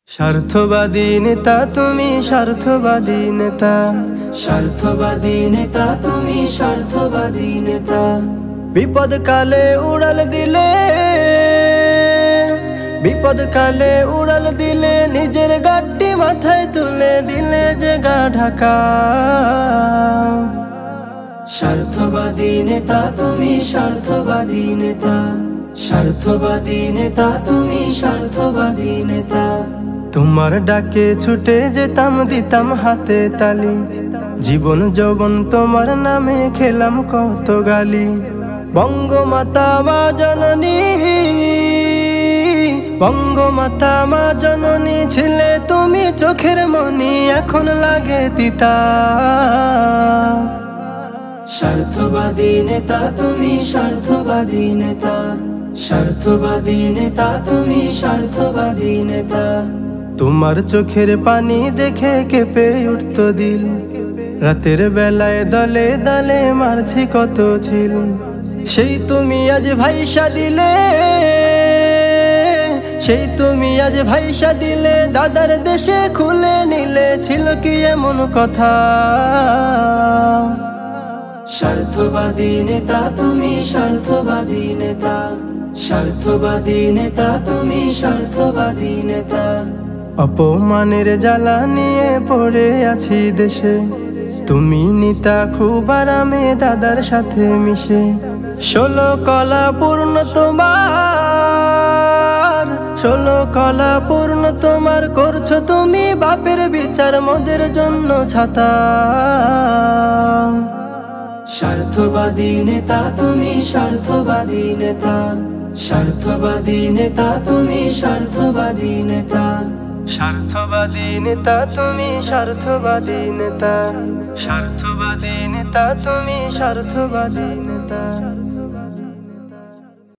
স্বার্থবাদী নেতা তুমি, স্বার্থবাদী নেতা, স্বার্থবাদী নেতা তুমি, স্বার্থবাদী নেতা। বিপদকালে উড়াল দিলে, বিপদকালে উড়াল দিলে, নিজের গাড়ি মাথায় তুলে দিলে যে গা ঢাকা। স্বার্থবাদী নেতা তুমি, স্বার্থবাদী নেতা, স্বার্থবাদী নেতা তুমি, স্বার্থবাদী নেতা। তোমার ডাকে ছুটে যেতাম, দিতাম হাতে তালি, জীবন যৌবন তোমার নামে খেলাম কত গালি। বঙ্গমাতা মা জননী, বঙ্গমাতা মা জননী, ছিলে তুমি চোখের মনি, এখন লাগে তিতা। স্বার্থবাদী নেতা তুমি, স্বার্থবাদী নেতা, স্বার্থবাদী নেতা তুমি, স্বার্থবাদী নেতা। তোমার চোখের পানি দেখে কেঁপে উঠত দিল, রাতের বেলায় দলে দলে মারছি কত ছিল। সেই তুমি আজ ভাইসা দিলে, সেই তুমি আজ ভাইসা দিলে, দাদার দেশে খুলে নিলে, ছিল কি এমন কথা। স্বার্থবাদী নেতা তুমি, স্বার্থবাদী নেতা, স্বার্থবাদী নেতা তুমি, স্বার্থবাদী নেতা। অপমানের জ্বালা নিয়ে পড়ে আছি দেশে, তুমি নিতা খুব আরামে দাদার সাথে মিশে। 16 কলা পূর্ণ তোমার, 16 কলা পূর্ণ তোমার, করছো তুমি বাপের বিচার, মোদের জন্য ছাতা। স্বার্থবাদী নেতা তুমি, স্বার্থবাদী নেতা, স্বার্থবাদী নেতা তুমি, স্বার্থবাদী নেতা। স্বার্থবাদী নেতা তুমি, স্বার্থবাদী নেতা, স্বার্থবাদী নেতা তুমি, স্বার্থবাদী নেতা।